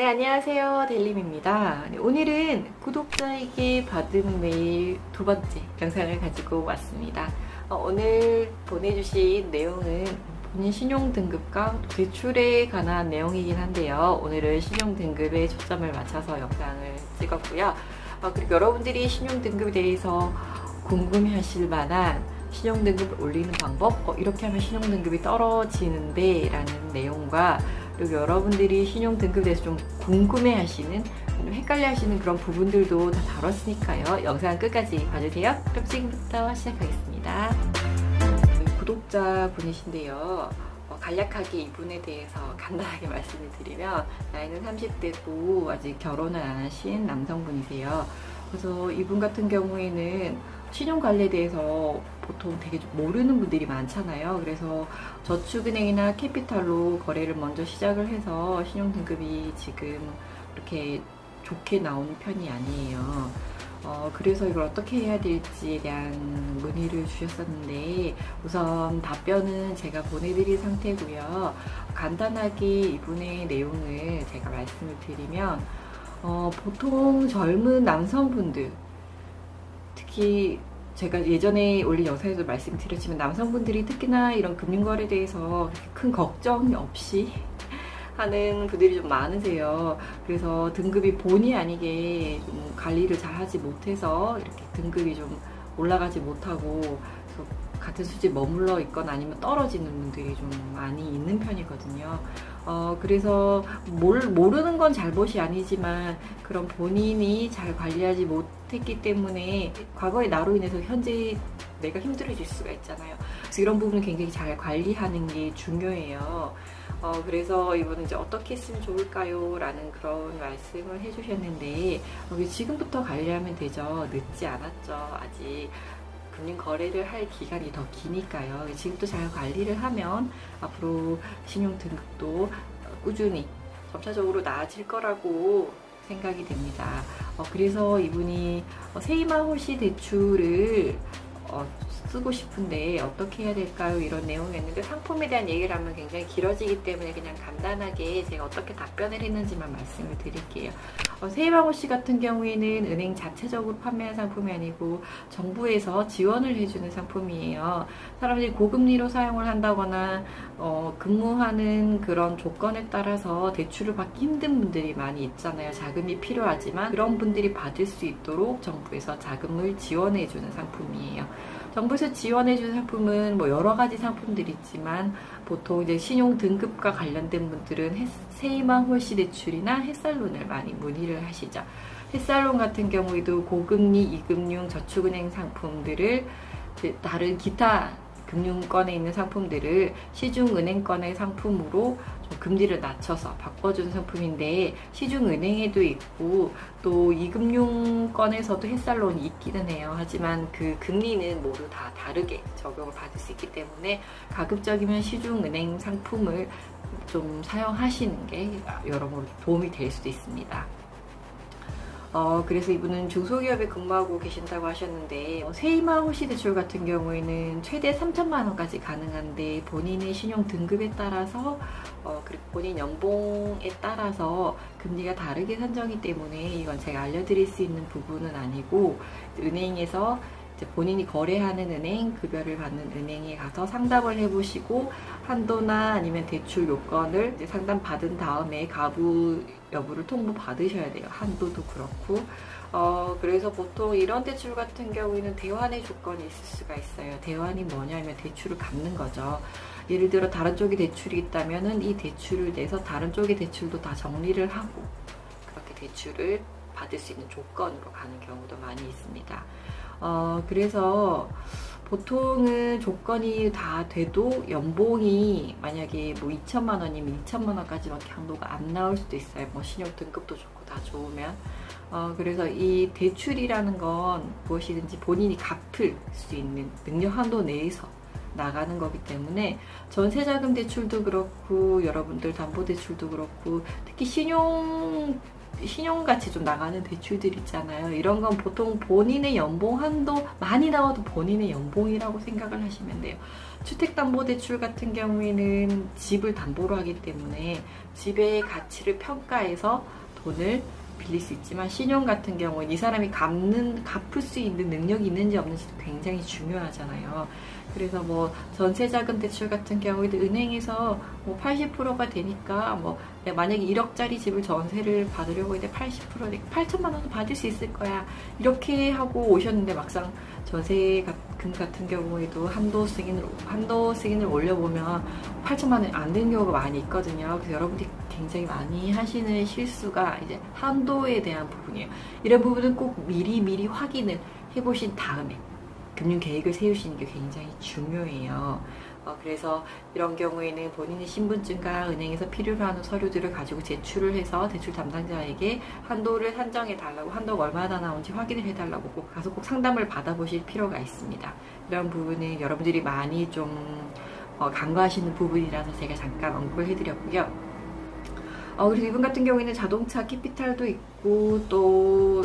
네, 안녕하세요. 델림입니다. 네, 오늘은 구독자에게 받은 메일 두 번째 영상을 가지고 왔습니다. 오늘 보내주신 내용은 본인 신용등급과 대출에 관한 내용이긴 한데요. 오늘은 신용등급에 초점을 맞춰서 영상을 찍었고요. 그리고 여러분들이 신용등급에 대해서 궁금해하실 만한 신용등급을 올리는 방법, 이렇게 하면 신용등급이 떨어지는데 라는 내용과, 그리고 여러분들이 신용등급에 대해서 좀 궁금해하시는, 헷갈려하시는 그런 부분들도 다 다뤘으니까요. 영상 끝까지 봐주세요. 그럼 지금부터 시작하겠습니다. 구독자 분이신데요. 간략하게 이분에 대해서 간단하게 말씀을 드리면, 나이는 30대고 아직 결혼을 안 하신 남성분이세요. 그래서 이분 같은 경우에는 신용관리에 대해서 보통 되게 좀 모르는 분들이 많잖아요. 그래서 저축은행이나 캐피탈로 거래를 먼저 시작을 해서 신용등급이 지금 이렇게 좋게 나오는 편이 아니에요. 그래서 이걸 어떻게 해야 될지에 대한 문의를 주셨었는데, 우선 답변은 제가 보내드릴 상태고요. 간단하게 이분의 내용을 제가 말씀을 드리면, 보통 젊은 남성분들, 특히 제가 예전에 올린 영상에도 말씀드렸지만 남성분들이 특히나 이런 금융거래에 대해서 그렇게 큰 걱정이 없이 하는 분들이 좀 많으세요. 그래서 등급이 본의 아니게 좀 관리를 잘 하지 못해서 이렇게 등급이 좀 올라가지 못하고 같은 수준에 머물러 있거나 아니면 떨어지는 분들이 좀 많이 있는 편이거든요. 그래서 모르는 건 잘못이 아니지만 그런 본인이 잘 관리하지 못했기 때문에 과거의 나로 인해서 현재 내가 힘들어질 수가 있잖아요. 그래서 이런 부분을 굉장히 잘 관리하는 게 중요해요. 그래서 이분은 이제 어떻게 했으면 좋을까요? 라는 그런 말씀을 해주셨는데, 지금부터 관리하면 되죠. 늦지 않았죠. 아직. 금융 거래를 할 기간이 더 기니까요. 지금부터 잘 관리를 하면 앞으로 신용 등급도 꾸준히 점차적으로 나아질 거라고 생각이 됩니다. 그래서 이분이 세이마 홀씨 대출을 쓰고 싶은데 어떻게 해야 될까요? 이런 내용이었는데, 상품에 대한 얘기를 하면 굉장히 길어지기 때문에 그냥 간단하게 제가 어떻게 답변을 했는지만 말씀을 드릴게요. 세이마홀씨 같은 경우에는 은행 자체적으로 판매한 상품이 아니고 정부에서 지원을 해주는 상품이에요. 사람들이 고금리로 사용을 한다거나 근무하는 그런 조건에 따라서 대출을 받기 힘든 분들이 많이 있잖아요. 자금이 필요하지만 그런 분들이 받을 수 있도록 정부에서 자금을 지원해주는 상품이에요. 정부에서 지원해주는 상품은 여러 가지 상품들이 있지만, 보통 이제 신용 등급과 관련된 분들은 세이마 홀씨 대출이나 햇살론을 많이 문의를 하시죠. 햇살론 같은 경우에도 고금리, 이금융, 저축은행 상품들을 다른 기타 금융권에 있는 상품들을 시중은행권의 상품으로 좀 금리를 낮춰서 바꿔주는 상품인데, 시중은행에도 있고 또 이금융권에서도 햇살론이 있기는 해요. 하지만 그 금리는 모두 다 다르게 적용을 받을 수 있기 때문에 가급적이면 시중은행 상품을 좀 사용하시는 게 여러모로 도움이 될 수도 있습니다. 그래서 이분은 중소기업에 근무하고 계신다고 하셨는데, 세이마 홀씨 대출 같은 경우에는 최대 3천만 원까지 가능한데, 본인의 신용 등급에 따라서 그리고 본인 연봉에 따라서 금리가 다르게 산정이 때문에 이건 제가 알려드릴 수 있는 부분은 아니고, 은행에서 본인이 거래하는 은행, 급여를 받는 은행에 가서 상담을 해보시고 한도나 아니면 대출 요건을 상담 받은 다음에 가부 여부를 통보 받으셔야 돼요. 한도도 그렇고. 그래서 보통 이런 대출 같은 경우에는 대환의 조건이 있을 수가 있어요. 대환이 뭐냐면 대출을 갚는 거죠. 예를 들어 다른 쪽이 대출이 있다면은 이 대출을 내서 다른 쪽의 대출도 다 정리를 하고 그렇게 대출을 받을 수 있는 조건으로 가는 경우도 많이 있습니다. 그래서 보통은 조건이 다 돼도 연봉이 만약에 2천만 원이면 2천만 원까지밖에 한도가 안 나올 수도 있어요. 신용 등급도 좋고 다 좋으면. 그래서 이 대출이라는 건 무엇이든지 본인이 갚을 수 있는 능력 한도 내에서 나가는 거기 때문에 전세자금 대출도 그렇고 여러분들 담보대출도 그렇고 특히 신용같이 좀 나가는 대출들 있잖아요. 이런 건 보통 본인의 연봉 한도 많이 나와도 본인의 연봉이라고 생각을 하시면 돼요. 주택담보대출 같은 경우에는 집을 담보로 하기 때문에 집의 가치를 평가해서 돈을 빌릴 수 있지만, 신용 같은 경우는 이 사람이 갚을 수 있는 능력이 있는지 없는지도 굉장히 중요하잖아요. 그래서 뭐 전세자금 대출 같은 경우에도 은행에서 뭐 80%가 되니까 뭐 만약에 1억짜리 집을 전세를 받으려고 했는데 80% 8천만 원은 받을 수 있을 거야, 이렇게 하고 오셨는데 막상 전세금 같은 경우에도 한도 승인을 올려보면 8천만 원이 안 되는 경우가 많이 있거든요. 그래서 여러분들이 굉장히 많이 하시는 실수가 이제 한도에 대한 부분이에요. 이런 부분은 꼭 미리 확인을 해보신 다음에 금융 계획을 세우시는 게 굉장히 중요해요. 그래서 이런 경우에는 본인의 신분증과 은행에서 필요로 하는 서류들을 가지고 제출을 해서 대출 담당자에게 한도를 산정해 달라고, 한도가 얼마나 나오는지 확인을 해달라고 꼭 상담을 받아보실 필요가 있습니다. 이런 부분은 여러분들이 많이 좀 간과하시는 부분이라서 제가 잠깐 언급을 해드렸고요. 그리고 이분 같은 경우에는 자동차 캐피탈도 있고 또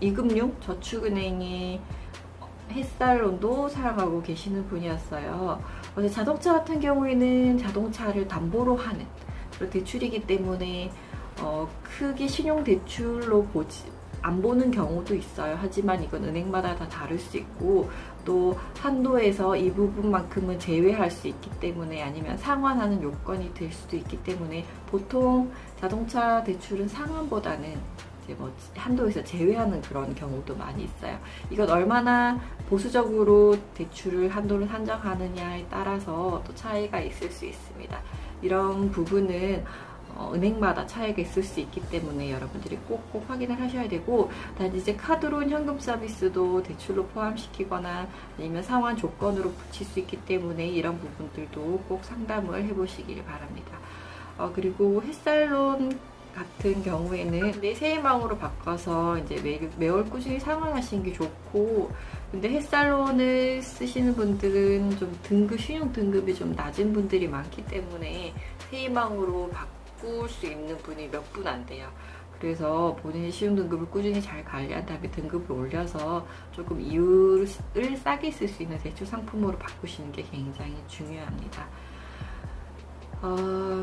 이금융 저축은행의 햇살론도 사용하고 계시는 분이었어요. 자동차 같은 경우에는 자동차를 담보로 하는 그런 대출이기 때문에 크게 신용대출로 안 보는 경우도 있어요. 하지만 이건 은행마다 다 다를 수 있고, 또 한도에서 이 부분만큼은 제외할 수 있기 때문에, 아니면 상환하는 요건이 될 수도 있기 때문에, 보통 자동차 대출은 상환보다는 이제 뭐 한도에서 제외하는 그런 경우도 많이 있어요. 이건 얼마나 보수적으로 대출을 한도를 산정하느냐에 따라서 또 차이가 있을 수 있습니다. 이런 부분은 은행마다 차이가 있을 수 있기 때문에 여러분들이 꼭 확인을 하셔야 되고, 단지 이제 카드론 현금 서비스도 대출로 포함시키거나 아니면 상환 조건으로 붙일 수 있기 때문에 이런 부분들도 꼭 상담을 해보시길 바랍니다. 그리고 햇살론 같은 경우에는 내 새해망으로 바꿔서 이제 매월 꾸준히 상환하시는 게 좋고, 근데 햇살론을 쓰시는 분들은 좀 신용 등급이 좀 낮은 분들이 많기 때문에 새해망으로 바꿀 수 있는 분이 몇 분 안 돼요. 그래서 본인의 신용 등급을 꾸준히 잘 관리한 다음에 등급을 올려서 조금 이율을 싸게 쓸 수 있는 대출 상품으로 바꾸시는 게 굉장히 중요합니다.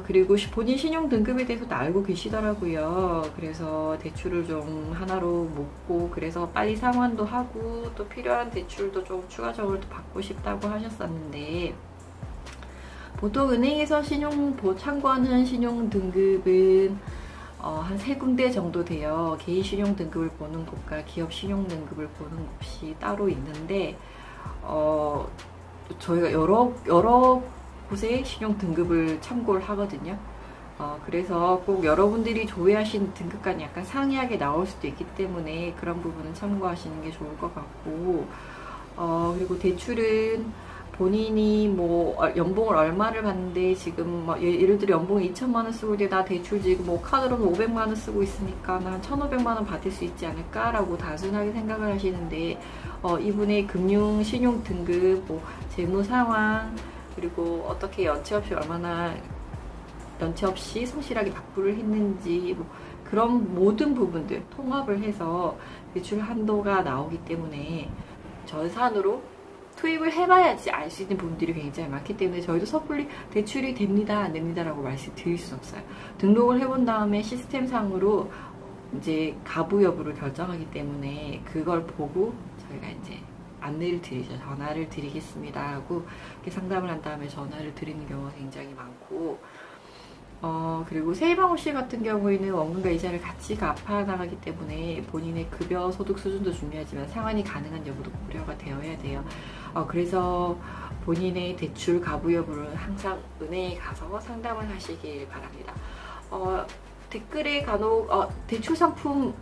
그리고 본인 신용 등급에 대해서도 알고 계시더라고요. 그래서 대출을 좀 하나로 묶고, 그래서 빨리 상환도 하고 또 필요한 대출도 좀 추가적으로 받고 싶다고 하셨었는데, 보통 은행에서 참고하는 신용 등급은 한 3군데 정도 돼요. 개인 신용 등급을 보는 곳과 기업 신용 등급을 보는 곳이 따로 있는데, 저희가 여러 곳의 신용 등급을 참고를 하거든요. 그래서 꼭 여러분들이 조회하신 등급과는 약간 상이하게 나올 수도 있기 때문에 그런 부분은 참고하시는 게 좋을 것 같고, 그리고 대출은 본인이 뭐 연봉을 얼마를 받는데 지금 뭐 예를 들어 연봉이 2천만 원 쓰고 있는데 나 대출 지금 뭐 카드로는 500만 원 쓰고 있으니까 난 1,500만 원 받을 수 있지 않을까라고 단순하게 생각을 하시는데, 이분의 금융 신용 등급, 뭐 재무 상황, 그리고 어떻게 연체 없이 성실하게 납부를 했는지, 뭐 그런 모든 부분들 통합을 해서 대출 한도가 나오기 때문에 전산으로 투입을 해봐야지 알 수 있는 부분들이 굉장히 많기 때문에 저희도 섣불리 대출이 됩니다 안 됩니다라고 말씀드릴 수 없어요. 등록을 해본 다음에 시스템상으로 이제 가부 여부를 결정하기 때문에 그걸 보고 저희가 이제 안내를 드리죠. 전화를 드리겠습니다 하고 이렇게 상담을 한 다음에 전화를 드리는 경우가 굉장히 많고, 그리고 세이방호씨 같은 경우에는 원금과 이자를 같이 갚아 나가기 때문에 본인의 급여 소득 수준도 중요하지만 상환이 가능한 여부도 고려가 되어야 돼요. 그래서 본인의 대출 가부 여부를 항상 은행에 가서 상담을 하시길 바랍니다. 댓글에 간혹 대출 상품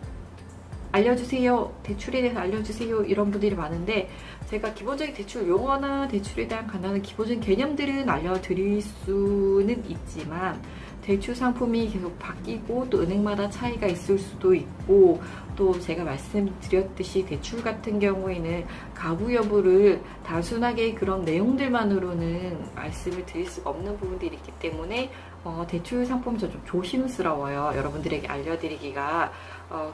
알려주세요, 대출에 대해서 알려주세요 이런 분들이 많은데, 제가 기본적인 대출 용어나 대출에 대한 간단한 기본적인 개념들은 알려드릴 수는 있지만 대출 상품이 계속 바뀌고 또 은행마다 차이가 있을 수도 있고, 또 제가 말씀드렸듯이 대출 같은 경우에는 가부 여부를 단순하게 그런 내용들만으로는 말씀을 드릴 수가 없는 부분들이 있기 때문에 대출 상품이 좀 조심스러워요. 여러분들에게 알려드리기가.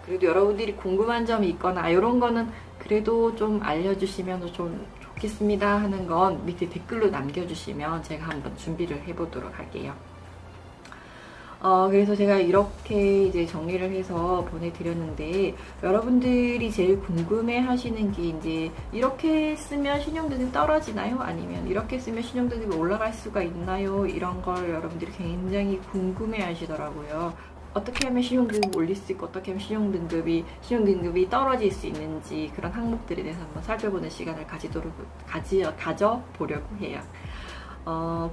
그래도 여러분들이 궁금한 점이 있거나 이런 거는 그래도 좀 알려주시면 좀 좋겠습니다 하는 건 밑에 댓글로 남겨주시면 제가 한번 준비를 해보도록 할게요. 그래서 제가 이렇게 이제 정리를 해서 보내드렸는데, 여러분들이 제일 궁금해 하시는 게 이제 이렇게 쓰면 신용등급이 떨어지나요? 아니면 이렇게 쓰면 신용등급이 올라갈 수가 있나요? 이런 걸 여러분들이 굉장히 궁금해 하시더라고요. 어떻게 하면 신용등급이 올릴 수 있고, 어떻게 하면 신용등급이 떨어질 수 있는지, 그런 항목들에 대해서 한번 살펴보는 시간을 가져보려고 해요.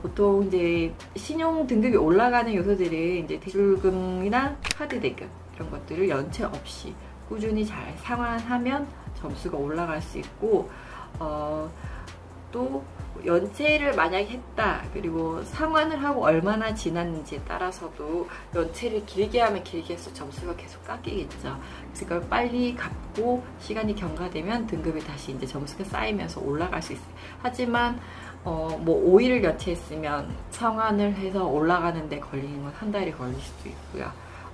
보통 이제 신용 등급이 올라가는 요소들은 이제 대출금이나 카드 대금 이런 것들을 연체 없이 꾸준히 잘 상환하면 점수가 올라갈 수 있고, 또 연체를 만약에 했다, 그리고 상환을 하고 얼마나 지났는지에 따라서도 연체를 길게 하면 길게 해서 점수가 계속 깎이겠죠. 그래서 이걸 빨리 갚고 시간이 경과되면 등급이 다시 이제 점수가 쌓이면서 올라갈 수 있어요. 하지만 뭐 5일을 연체했으면 상환을 해서 올라가는데 걸리는 건 한 달이 걸릴 수도 있고요.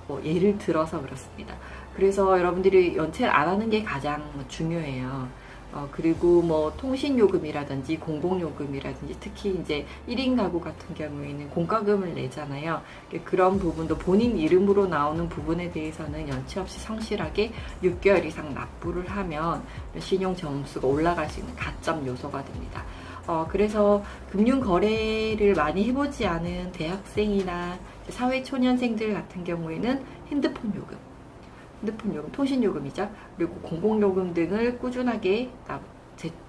뭐 예를 들어서 그렇습니다. 그래서 여러분들이 연체를 안 하는 게 가장 중요해요. 그리고 뭐 통신요금이라든지 공공요금이라든지, 특히 이제 1인 가구 같은 경우에는 공과금을 내잖아요. 그런 부분도 본인 이름으로 나오는 부분에 대해서는 연체 없이 성실하게 6개월 이상 납부를 하면 신용 점수가 올라갈 수 있는 가점 요소가 됩니다. 그래서 금융 거래를 많이 해보지 않은 대학생이나 사회초년생들 같은 경우에는 핸드폰 요금, 통신요금이죠. 그리고 공공요금 등을 꾸준하게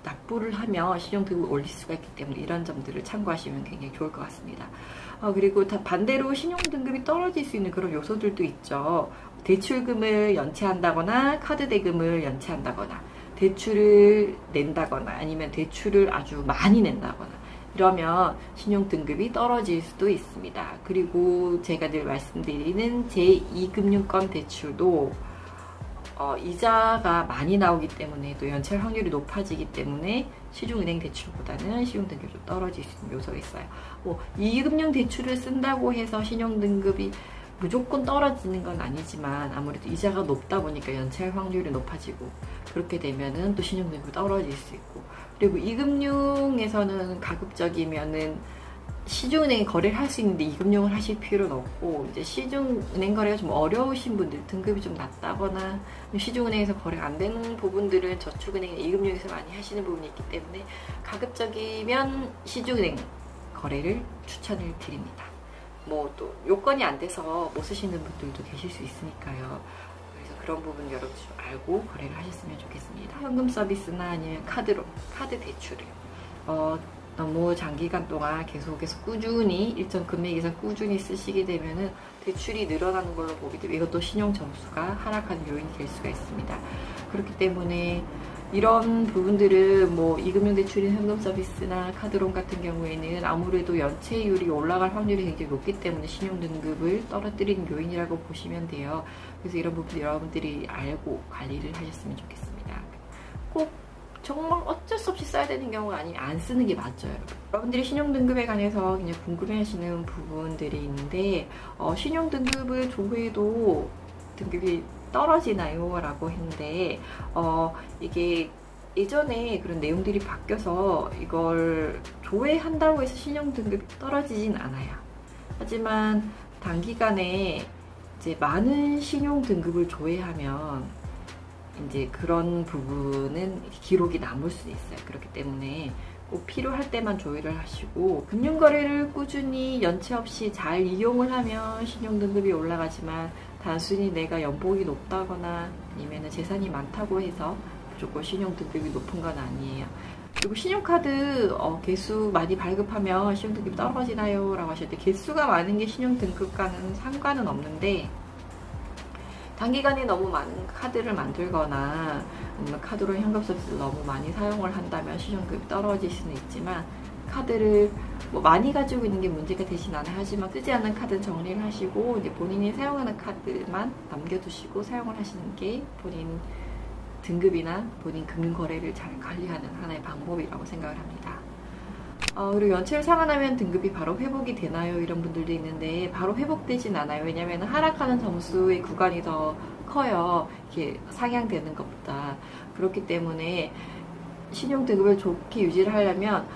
납부를 하면 신용등급을 올릴 수가 있기 때문에 이런 점들을 참고하시면 굉장히 좋을 것 같습니다. 그리고 반대로 신용등급이 떨어질 수 있는 그런 요소들도 있죠. 대출금을 연체한다거나 카드 대금을 연체한다거나, 대출을 낸다거나, 아니면 대출을 아주 많이 낸다거나, 이러면 신용등급이 떨어질 수도 있습니다. 그리고 제가 늘 말씀드리는 제2금융권 대출도 이자가 많이 나오기 때문에, 또 연체 확률이 높아지기 때문에 시중은행 대출보다는 신용등급이 좀 떨어질 수 있는 요소가 있어요. 뭐 2금융 대출을 쓴다고 해서 신용등급이 무조건 떨어지는 건 아니지만, 아무래도 이자가 높다 보니까 연체할 확률이 높아지고, 그렇게 되면은 또 신용등급이 떨어질 수 있고, 그리고 2금융에서는 가급적이면은 시중은행에 거래를 할 수 있는데 2금융을 하실 필요는 없고, 이제 시중은행 거래가 좀 어려우신 분들, 등급이 좀 낮다거나 시중은행에서 거래가 안 되는 부분들은 저축은행 2금융에서 많이 하시는 부분이 있기 때문에 가급적이면 시중은행 거래를 추천을 드립니다. 뭐 또 요건이 안 돼서 못 쓰시는 분들도 계실 수 있으니까요. 그래서 그런 부분 여러분 좀 알고 거래를 하셨으면 좋겠습니다. 현금 서비스나 아니면 카드 대출을 너무 장기간 동안 계속해서 꾸준히 일정 금액 이상 꾸준히 쓰시게 되면은 대출이 늘어나는 걸로 보기 때문에 이것도 신용 점수가 하락하는 요인이 될 수가 있습니다. 그렇기 때문에 이런 부분들은 뭐 2금융 대출인 현금 서비스나 카드론 같은 경우에는 아무래도 연체율이 올라갈 확률이 굉장히 높기 때문에 신용 등급을 떨어뜨리는 요인이라고 보시면 돼요. 그래서 이런 부분 여러분들이 알고 관리를 하셨으면 좋겠습니다. 꼭 정말 어쩔 수 없이 써야 되는 경우가 아니면 안 쓰는 게 맞죠, 여러분. 여러분들이 신용 등급에 관해서 그냥 궁금해하시는 부분들이 있는데, 신용 등급을 조회해도 등급이 떨어지나요? 라고 했는데, 이게 예전에 그런 내용들이 바뀌어서 이걸 조회한다고 해서 신용 등급이 떨어지진 않아요. 하지만 단기간에 이제 많은 신용 등급을 조회하면 이제 그런 부분은 기록이 남을 수 있어요. 그렇기 때문에 꼭 필요할 때만 조회를 하시고, 금융거래를 꾸준히 연체 없이 잘 이용을 하면 신용등급이 올라가지만, 단순히 내가 연봉이 높다거나 아니면 재산이 많다고 해서 무조건 신용등급이 높은 건 아니에요. 그리고 신용카드 개수 많이 발급하면 신용등급이 떨어지나요? 라고 하실 때, 개수가 많은 게 신용등급과는 상관은 없는데, 단기간에 너무 많은 카드를 만들거나 아니면 카드로 현금 서비스를 너무 많이 사용을 한다면 신용등급이 떨어질 수는 있지만, 카드를 뭐 많이 가지고 있는 게 문제가 되진 않아요. 하지만 쓰지 않는 카드는 정리를 하시고, 이제 본인이 사용하는 카드만 남겨두시고 사용을 하시는 게 본인 등급이나 본인 금융거래를 잘 관리하는 하나의 방법이라고 생각을 합니다. 그리고 연체를 상환하면 등급이 바로 회복이 되나요? 이런 분들도 있는데 바로 회복되진 않아요. 왜냐면 하락하는 점수의 구간이 더 커요. 이렇게 상향되는 것보다. 그렇기 때문에 신용등급을 좋게 유지를 하려면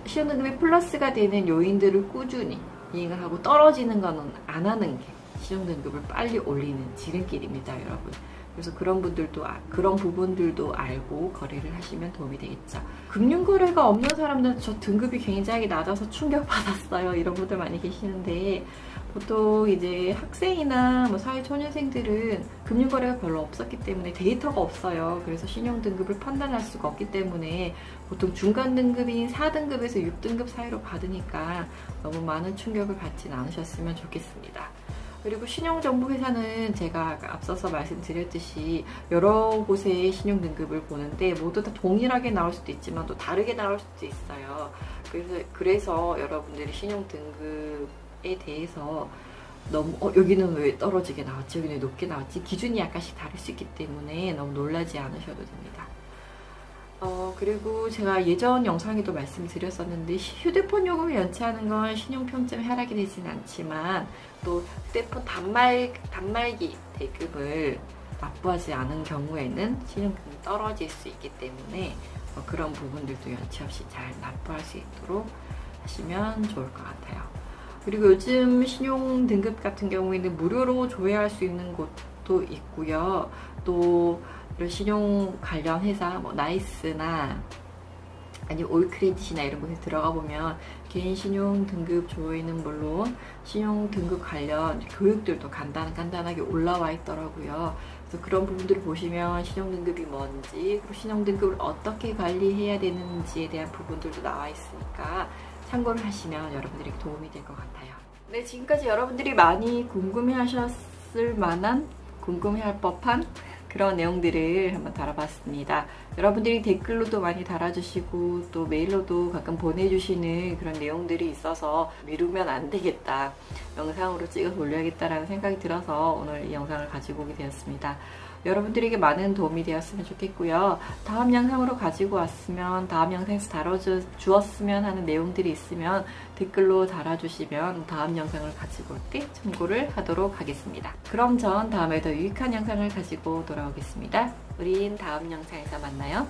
신용등급이 플러스가 되는 요인들을 꾸준히 이행을 하고 떨어지는 거는 안 하는 게 신용등급을 빨리 올리는 지름길입니다, 여러분. 그래서 그런 분들도 그런 부분들도 알고 거래를 하시면 도움이 되겠죠. 금융거래가 없는 사람들은 저 등급이 굉장히 낮아서 충격받았어요. 이런 분들 많이 계시는데 보통 이제 학생이나 뭐 사회초년생들은 금융거래가 별로 없었기 때문에 데이터가 없어요. 그래서 신용등급을 판단할 수가 없기 때문에 보통 중간 등급인 4등급에서 6등급 사이로 받으니까 너무 많은 충격을 받진 않으셨으면 좋겠습니다. 그리고 신용정보회사는 제가 앞서서 말씀드렸듯이 여러 곳의 신용등급을 보는데 모두 다 동일하게 나올 수도 있지만 또 다르게 나올 수도 있어요. 그래서 여러분들이 신용등급에 대해서 너무 여기는 왜 떨어지게 나왔지, 여기는 왜 높게 나왔지, 기준이 약간씩 다를 수 있기 때문에 너무 놀라지 않으셔도 됩니다. 그리고 제가 예전 영상에도 말씀드렸었는데 휴대폰 요금을 연체하는 건 신용평점 하락이 되진 않지만 또 휴대폰 단말기 대금을 납부하지 않은 경우에는 신용등급이 떨어질 수 있기 때문에 그런 부분들도 연체 없이 잘 납부할 수 있도록 하시면 좋을 것 같아요. 그리고 요즘 신용등급 같은 경우에는 무료로 조회할 수 있는 곳도 있고요. 또 이런 신용 관련 회사, 뭐 나이스나 아니 올크레딧이나 이런 곳에 들어가 보면 개인 신용 등급 조회는 물론 신용 등급 관련 교육들도 간단하게 올라와 있더라고요. 그래서 그런 부분들을 보시면 신용 등급이 뭔지, 그리고 신용 등급을 어떻게 관리해야 되는지에 대한 부분들도 나와 있으니까 참고를 하시면 여러분들에게 도움이 될 것 같아요. 네, 지금까지 여러분들이 많이 궁금해하셨을 만한, 궁금해할 법한 그런 내용들을 한번 다뤄봤습니다. 여러분들이 댓글로도 많이 달아주시고 또 메일로도 가끔 보내주시는 그런 내용들이 있어서 미루면 안 되겠다, 영상으로 찍어서 올려야겠다라는 생각이 들어서 오늘 이 영상을 가지고 오게 되었습니다. 여러분들에게 많은 도움이 되었으면 좋겠고요. 다음 영상으로 가지고 왔으면, 다음 영상에서 다뤄주었으면 하는 내용들이 있으면 댓글로 달아주시면 다음 영상을 가지고 올 때 참고를 하도록 하겠습니다. 그럼 전 다음에 더 유익한 영상을 가지고 돌아오겠습니다. 우린 다음 영상에서 만나요.